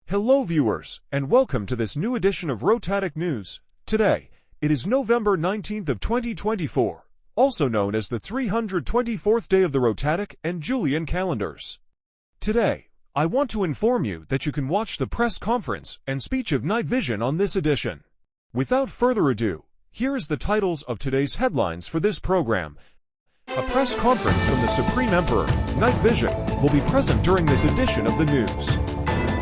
Hello viewers, and welcome to this new edition of Rotatic News. Today, it is November 19th of 2024, also known as the 324th day of the Rotatic and Julian calendars. Today, I want to inform you that you can watch the press conference and speech of Night Vision on this edition. Without further ado, here is the titles of today's headlines for this program. A press conference from the Supreme Emperor, Night Vision, will be present during this edition of the news.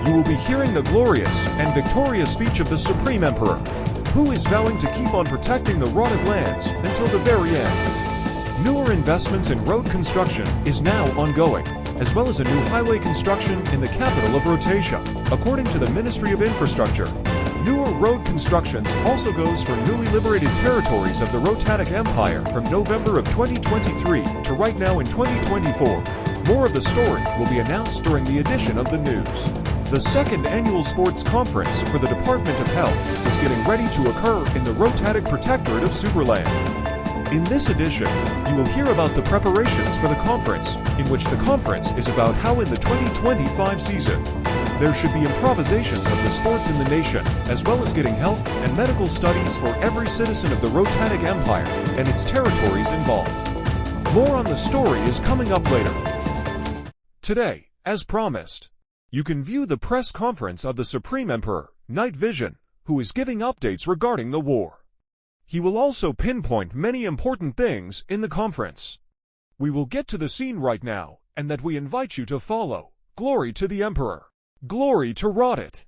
You will be hearing the glorious and victorious speech of the Supreme Emperor, who is vowing to keep on protecting the rotted lands until the very end. Newer investments in road construction is now ongoing, as well as a new highway construction in the capital of Rotatia, according to the Ministry of Infrastructure. Newer road constructions also goes for newly liberated territories of the Rotatic Empire from November of 2023 to right now in 2024. More of the story will be announced during the edition of the news. The second annual sports conference for the Department of Health is getting ready to occur in the Rotatic Protectorate of Superland. In this edition, you will hear about the preparations for the conference, in which the conference is about how in the 2025 season, there should be improvisations of the sports in the nation, as well as getting health and medical studies for every citizen of the Rotatic Empire and its territories involved. More on the story is coming up later. Today, as promised, you can view the press conference of the Supreme Emperor, Night Vision, who is giving updates regarding the war. He will also pinpoint many important things in the conference. We will get to the scene right now, and that we invite you to follow. Glory to the Emperor. Glory to Rotat.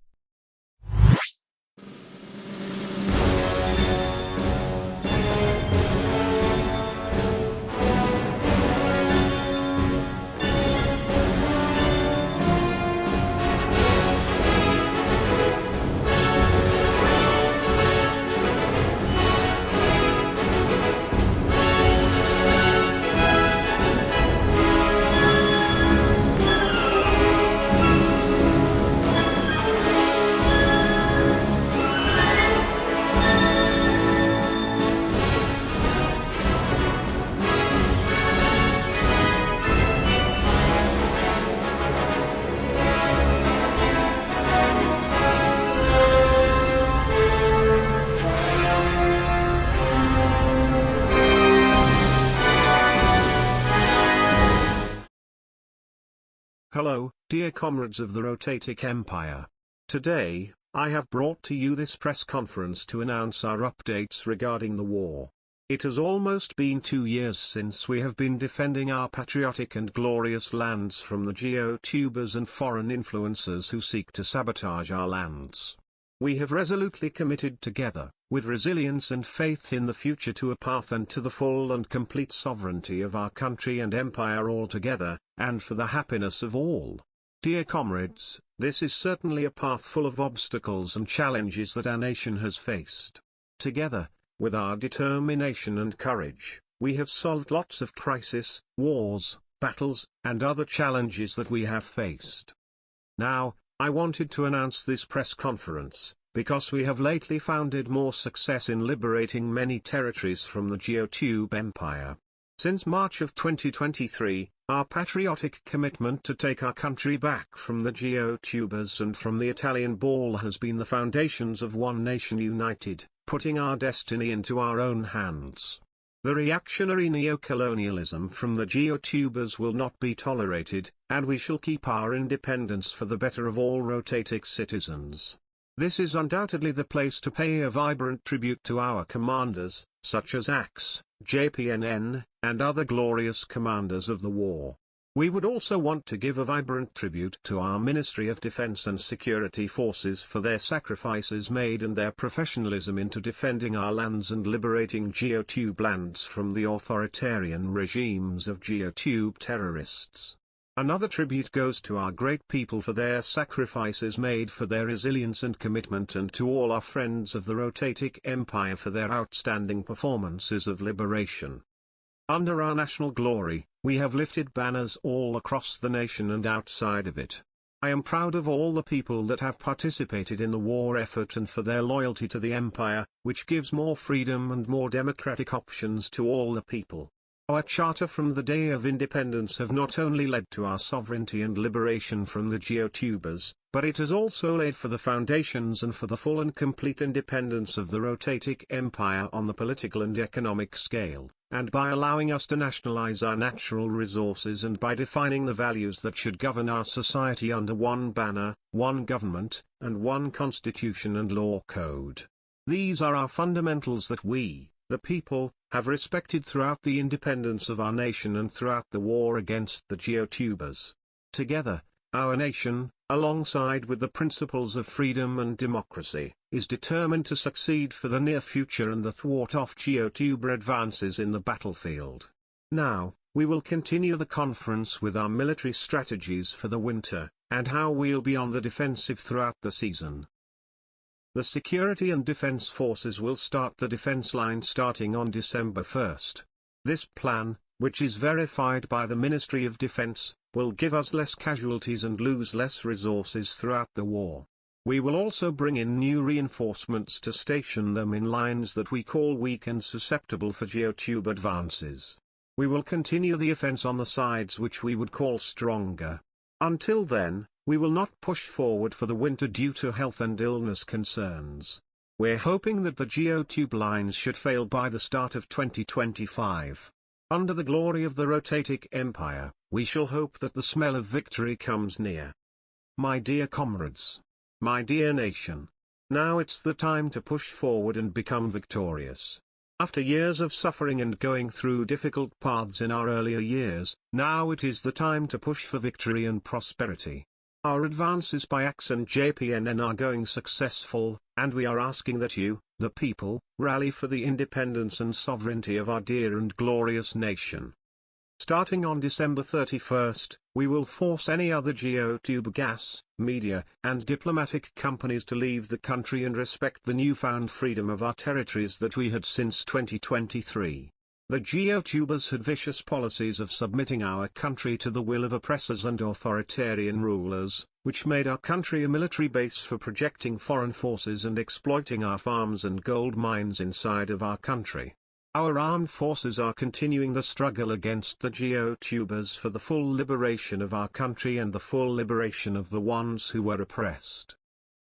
Hello, dear comrades of the Rotatic Empire. Today, I have brought to you this press conference to announce our updates regarding the war. It has almost been 2 years since we have been defending our patriotic and glorious lands from the geotubers and foreign influencers who seek to sabotage our lands. We have resolutely committed together, with resilience and faith in the future, to a path and to the full and complete sovereignty of our country and empire altogether, and for the happiness of all. Dear comrades, this is certainly a path full of obstacles and challenges that our nation has faced. Together, with our determination and courage, we have solved lots of crises, wars, battles, and other challenges that we have faced. Now, I wanted to announce this press conference, because we have lately founded more success in liberating many territories from the Geotube Empire. Since March of 2023, our patriotic commitment to take our country back from the Geotubers and from the Italian ball has been the foundations of one nation united, putting our destiny into our own hands. The reactionary neocolonialism from the Geotubers will not be tolerated, and we shall keep our independence for the better of all Rotatic citizens. This is undoubtedly the place to pay a vibrant tribute to our commanders, such as Axe, JPNN, and other glorious commanders of the war. We would also want to give a vibrant tribute to our Ministry of Defense and Security Forces for their sacrifices made and their professionalism into defending our lands and liberating Geotube lands from the authoritarian regimes of Geotube terrorists. Another tribute goes to our great people for their sacrifices made, for their resilience and commitment, and to all our friends of the Rotatic Empire for their outstanding performances of liberation. Under our national glory, we have lifted banners all across the nation and outside of it. I am proud of all the people that have participated in the war effort and for their loyalty to the empire, which gives more freedom and more democratic options to all the people. Our charter from the day of independence have not only led to our sovereignty and liberation from the geotubers, but it has also laid for the foundations and for the full and complete independence of the Rotatic Empire on the political and economic scale, and by allowing us to nationalize our natural resources and by defining the values that should govern our society under one banner, one government, and one constitution and law code. These are our fundamentals that we, the people, have respected throughout the independence of our nation and throughout the war against the geotubers. Together, our nation, alongside with the principles of freedom and democracy, is determined to succeed for the near future and thwart off geotuber advances in the battlefield. Now, we will continue the conference with our military strategies for the winter, and how we'll be on the defensive throughout the season. The security and defense forces will start the defense line starting on December 1st. This plan, which is verified by the Ministry of Defense, will give us less casualties and lose less resources throughout the war. We will also bring in new reinforcements to station them in lines that we call weak and susceptible for geotube advances. We will continue the offense on the sides which we would call stronger. Until then, we will not push forward for the winter due to health and illness concerns. We're hoping that the geotube lines should fail by the start of 2025. Under the glory of the Rotatic Empire, we shall hope that the smell of victory comes near. My dear comrades, my dear nation, now it's the time to push forward and become victorious. After years of suffering and going through difficult paths in our earlier years, now it is the time to push for victory and prosperity. Our advances by Axe and JPNN are going successful, and we are asking that you, the people, rally for the independence and sovereignty of our dear and glorious nation. Starting on December 31st, we will force any other geotube gas, media, and diplomatic companies to leave the country and respect the newfound freedom of our territories that we had since 2023. The geotubers had vicious policies of submitting our country to the will of oppressors and authoritarian rulers, which made our country a military base for projecting foreign forces and exploiting our farms and gold mines inside of our country. Our armed forces are continuing the struggle against the geotubers for the full liberation of our country and the full liberation of the ones who were oppressed.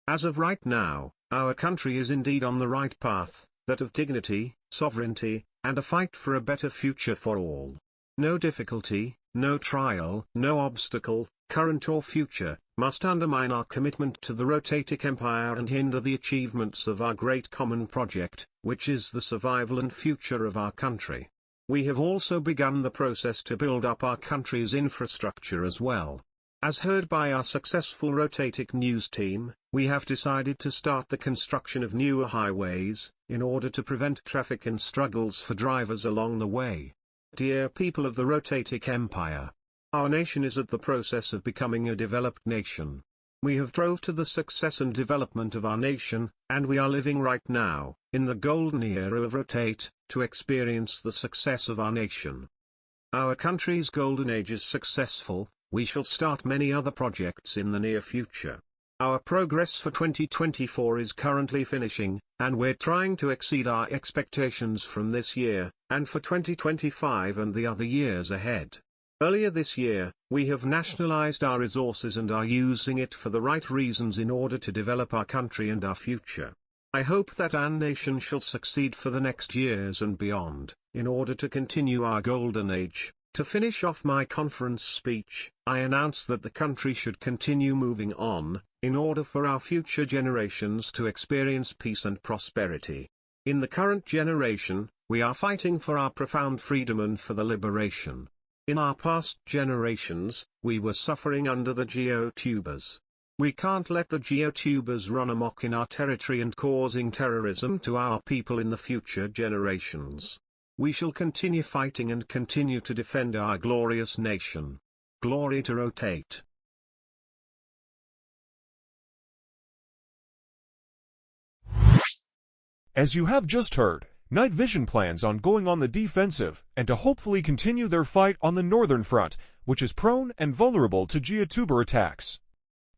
As of right now, our country is indeed on the right path, that of dignity, sovereignty, and a fight for a better future for all. No difficulty, no trial, no obstacle, current or future, must undermine our commitment to the Rotatic Empire and hinder the achievements of our great common project, which is the survival and future of our country. We have also begun the process to build up our country's infrastructure as well. As heard by our successful Rotatic News team, we have decided to start the construction of newer highways, in order to prevent traffic and struggles for drivers along the way. Dear people of the Rotatic Empire, our nation is at the process of becoming a developed nation. We have drove to the success and development of our nation, and we are living right now, in the golden era of Rotate, to experience the success of our nation. Our country's golden age is successful. We shall start many other projects in the near future. Our progress for 2024 is currently finishing, and we're trying to exceed our expectations from this year, and for 2025 and the other years ahead. Earlier this year, we have nationalized our resources and are using it for the right reasons in order to develop our country and our future. I hope that our nation shall succeed for the next years and beyond, in order to continue our golden age. To finish off my conference speech, I announce that the country should continue moving on, in order for our future generations to experience peace and prosperity. In the current generation, we are fighting for our profound freedom and for the liberation. In our past generations, we were suffering under the geotubers. We can't let the geotubers run amok in our territory and causing terrorism to our people in the future generations. We shall continue fighting and continue to defend our glorious nation. Glory to Rotate. As you have just heard, Night Vision plans on going on the defensive and to hopefully continue their fight on the northern front, which is prone and vulnerable to geotuber attacks.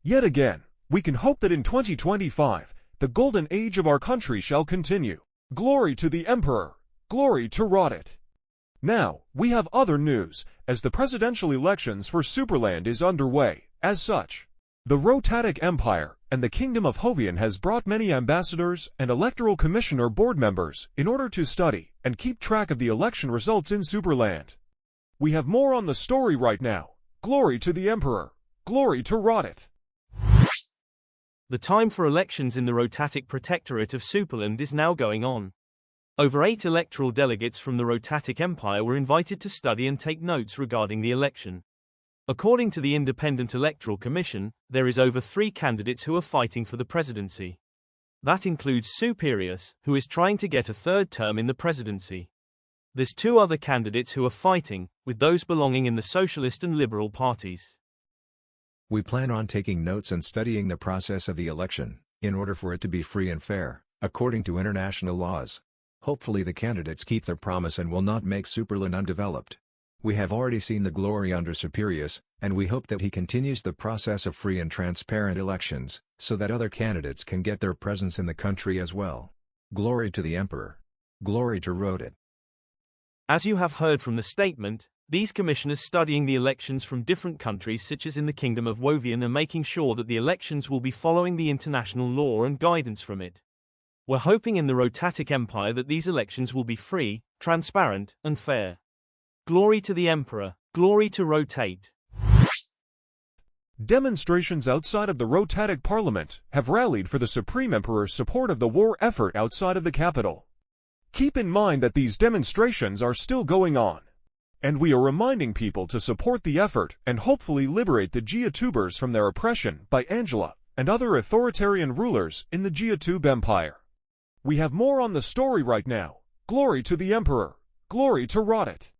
Yet again, we can hope that in 2025, the golden age of our country shall continue. Glory to the Emperor! Glory to Rotate! Now, we have other news, as the presidential elections for Superland is underway. As such, the Rotatic Empire and the Kingdom of Hovian has brought many ambassadors and electoral commissioner board members in order to study and keep track of the election results in Superland. We have more on the story right now. Glory to the Emperor. Glory to Rotat. The time for elections in the Rotatic Protectorate of Superland is now going on. Over 8 electoral delegates from the Rotatic Empire were invited to study and take notes regarding the election. According to the Independent Electoral Commission, there is over 3 candidates who are fighting for the presidency. That includes Superius, who is trying to get a 3rd term in the presidency. There's 2 other candidates who are fighting, with those belonging in the Socialist and Liberal parties. We plan on taking notes and studying the process of the election, in order for it to be free and fair, according to international laws. Hopefully the candidates keep their promise and will not make Superland undeveloped. We have already seen the glory under Superius, and we hope that he continues the process of free and transparent elections, so that other candidates can get their presence in the country as well. Glory to the Emperor. Glory to Rotat. As you have heard from the statement, these commissioners studying the elections from different countries such as in the Kingdom of Wovian are making sure that the elections will be following the international law and guidance from it. We're hoping in the Rotatic Empire that these elections will be free, transparent, and fair. Glory to the Emperor. Glory to Rotat. Demonstrations outside of the Rotatic Parliament have rallied for the Supreme Emperor's support of the war effort outside of the capital. Keep in mind that these demonstrations are still going on, and we are reminding people to support the effort and hopefully liberate the Geotubers from their oppression by Angela and other authoritarian rulers in the Geotube Empire. We have more on the story right now. Glory to the Emperor. Glory to Rotat.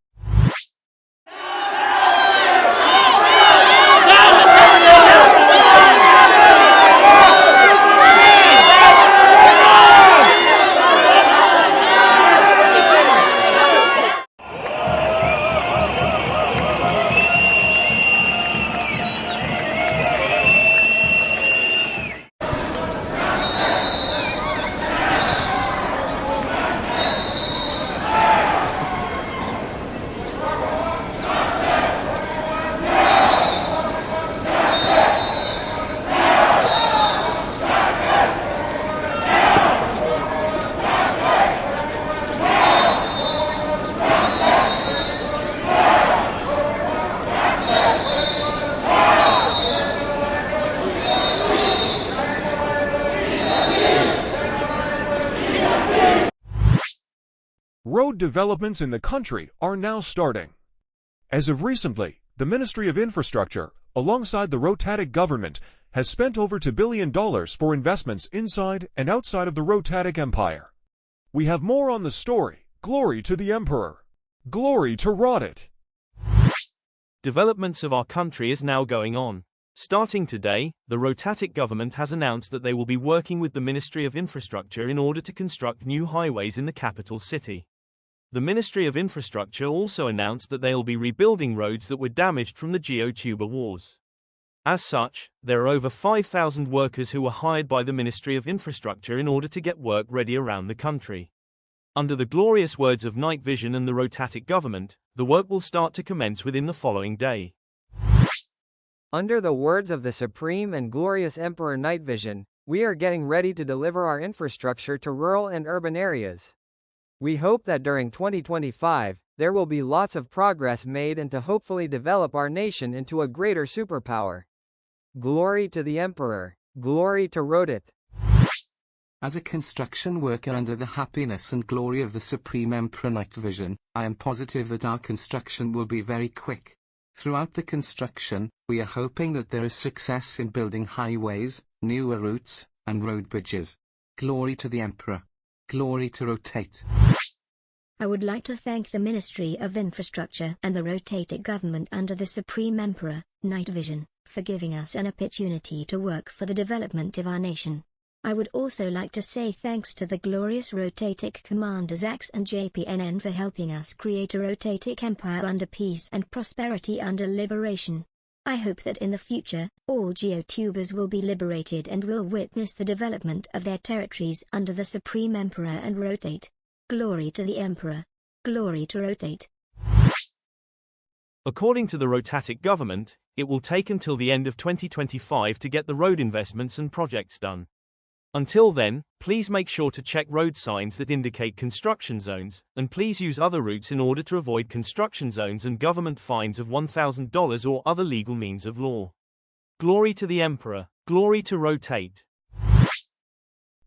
Road developments in the country are now starting. As of recently, the Ministry of Infrastructure, alongside the Rotatic Government, has spent over $2 billion for investments inside and outside of the Rotatic Empire. We have more on the story. Glory to the Emperor. Glory to Rotat. Developments of our country is now going on. Starting today, the Rotatic Government has announced that they will be working with the Ministry of Infrastructure in order to construct new highways in the capital city. The Ministry of Infrastructure also announced that they will be rebuilding roads that were damaged from the Geotuber wars. As such, there are over 5,000 workers who were hired by the Ministry of Infrastructure in order to get work ready around the country. Under the glorious words of Night Vision and the Rotatic Government, the work will start to commence within the following day. Under the words of the Supreme and Glorious Emperor Night Vision, we are getting ready to deliver our infrastructure to rural and urban areas. We hope that during 2025, there will be lots of progress made and to hopefully develop our nation into a greater superpower. Glory to the Emperor. Glory to Rotat. As a construction worker under the happiness and glory of the Supreme Emperor Night Vision, I am positive that our construction will be very quick. Throughout the construction, we are hoping that there is success in building highways, newer routes, and road bridges. Glory to the Emperor. Glory to Rotat. I would like to thank the Ministry of Infrastructure and the Rotatic Government under the Supreme Emperor, Night Vision, for giving us an opportunity to work for the development of our nation. I would also like to say thanks to the glorious Rotatic Commanders Axe and JPNN for helping us create a Rotatic Empire under peace and prosperity under liberation. I hope that in the future, all Geotubers will be liberated and will witness the development of their territories under the Supreme Emperor and Rotat. Glory to the Emperor. Glory to Rotat. According to the Rotatic Government, it will take until the end of 2025 to get the road investments and projects done. Until then, please make sure to check road signs that indicate construction zones, and please use other routes in order to avoid construction zones and government fines of $1,000 or other legal means of law. Glory to the Emperor, glory to Rotate.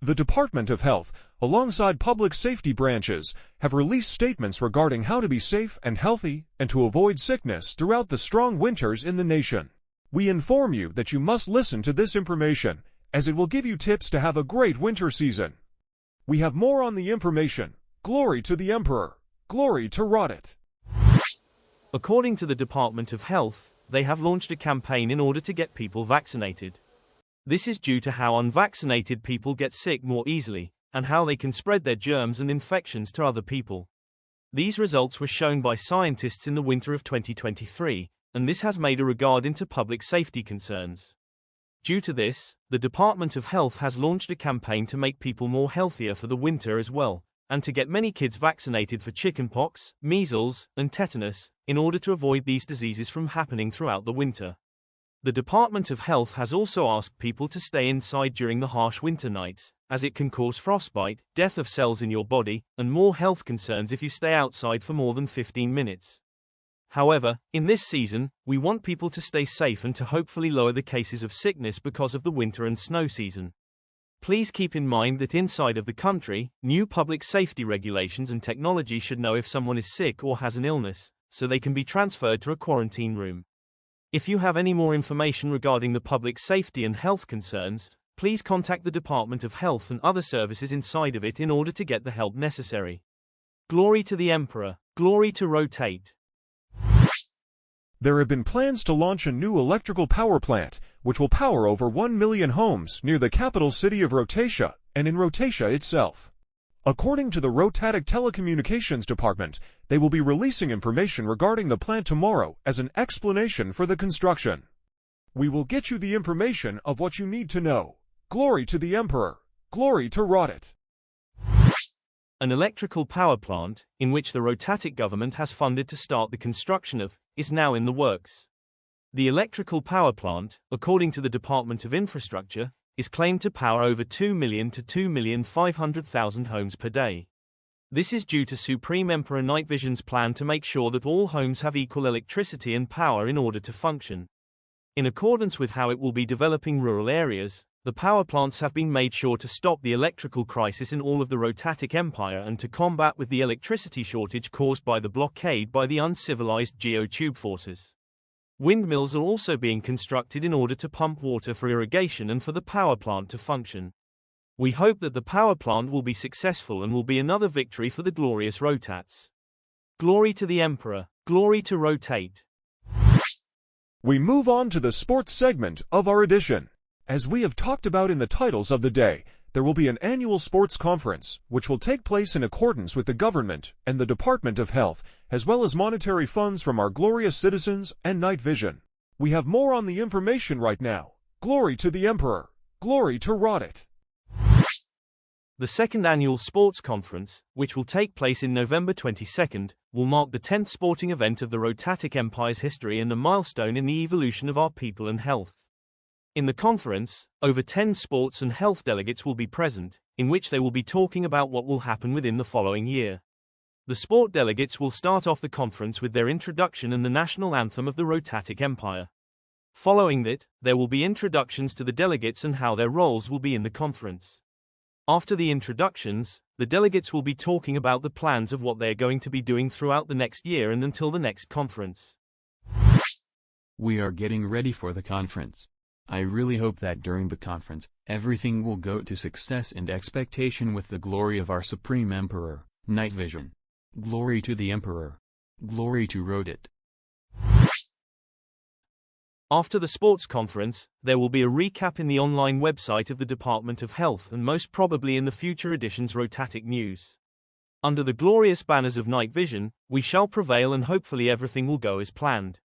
The Department of Health, alongside public safety branches, have released statements regarding how to be safe and healthy and to avoid sickness throughout the strong winters in the nation. We inform you that you must listen to this information, as it will give you tips to have a great winter season. We have more on the information. Glory to the Emperor. Glory to Rotatic. According to the Department of Health, they have launched a campaign in order to get people vaccinated. This is due to how unvaccinated people get sick more easily, and how they can spread their germs and infections to other people. These results were shown by scientists in the winter of 2023, and this has made a regard into public safety concerns. Due to this, the Department of Health has launched a campaign to make people more healthier for the winter as well, and to get many kids vaccinated for chickenpox, measles, and tetanus, in order to avoid these diseases from happening throughout the winter. The Department of Health has also asked people to stay inside during the harsh winter nights, as it can cause frostbite, death of cells in your body, and more health concerns if you stay outside for more than 15 minutes. However, in this season, we want people to stay safe and to hopefully lower the cases of sickness because of the winter and snow season. Please keep in mind that inside of the country, new public safety regulations and technology should know if someone is sick or has an illness, so they can be transferred to a quarantine room. If you have any more information regarding the public safety and health concerns, please contact the Department of Health and other services inside of it in order to get the help necessary. Glory to the Emperor, glory to Rotate. There have been plans to launch a new electrical power plant, which will power over 1 million homes near the capital city of Rotacia and in Rotacia itself. According to the Rotatic Telecommunications Department, they will be releasing information regarding the plant tomorrow as an explanation for the construction. We will get you the information of what you need to know. Glory to the Emperor. Glory to Rotatic. An electrical power plant, in which the Rotatic government has funded to start the construction of, is now in the works. The electrical power plant, according to the Department of Infrastructure, is claimed to power over 2 million to 2,500,000 homes per day. This is due to Supreme Emperor Night Vision's plan to make sure that all homes have equal electricity and power in order to function. In accordance with how it will be developing rural areas, the power plants have been made sure to stop the electrical crisis in all of the Rotatic Empire and to combat with the electricity shortage caused by the blockade by the uncivilized geotube forces. Windmills are also being constructed in order to pump water for irrigation and for the power plant to function. We hope that the power plant will be successful and will be another victory for the glorious Rotats. Glory to the Emperor, glory to Rotate. We move on to the sports segment of our edition. As we have talked about in the titles of the day, there will be an annual sports conference, which will take place in accordance with the government and the Department of Health, as well as monetary funds from our glorious citizens and Night Vision. We have more on the information right now. Glory to the Emperor. Glory to Rotatic. The second annual sports conference, which will take place in November 22nd, will mark the 10th sporting event of the Rotatic Empire's history and a milestone in the evolution of our people and health. In the conference, over 10 sports and health delegates will be present, in which they will be talking about what will happen within the following year. The sport delegates will start off the conference with their introduction and the national anthem of the Rotatic Empire. Following that, there will be introductions to the delegates and how their roles will be in the conference. After the introductions, the delegates will be talking about the plans of what they are going to be doing throughout the next year and until the next conference. We are getting ready for the conference. I really hope that during the conference, everything will go to success and expectation with the glory of our Supreme Emperor, Night Vision. Glory to the Emperor. Glory to Rotatic. After the sports conference, there will be a recap in the online website of the Department of Health and most probably in the future editions Rotatic News. Under the glorious banners of Night Vision, we shall prevail and hopefully everything will go as planned.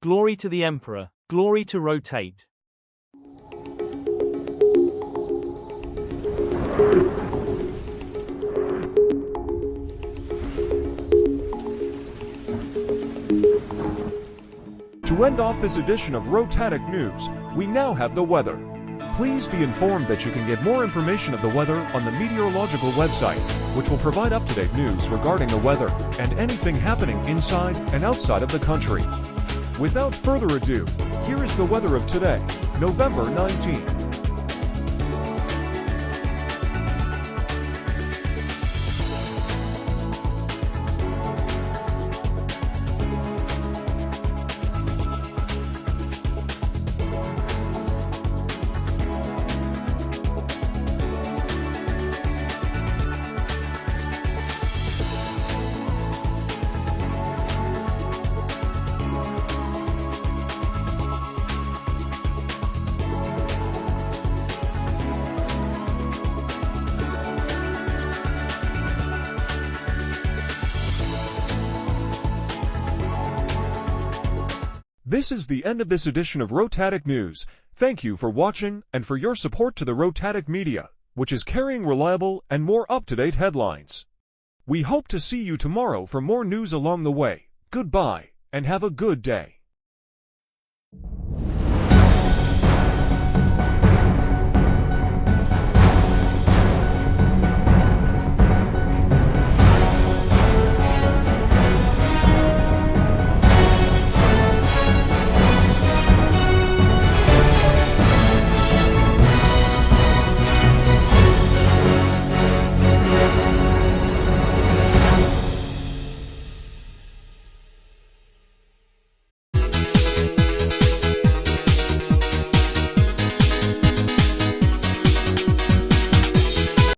Glory to the Emperor. Glory to Rotate. To end off this edition of Rotatic News, we now have the weather. Please be informed that you can get more information of the weather on the meteorological website, which will provide up-to-date news regarding the weather and anything happening inside and outside of the country. Without further ado, here is the weather of today, November 19th. This is the end of this edition of Rotatic News. Thank you for watching and for your support to the Rotatic Media, which is carrying reliable and more up-to-date headlines. We hope to see you tomorrow for more news along the way. Goodbye, and have a good day.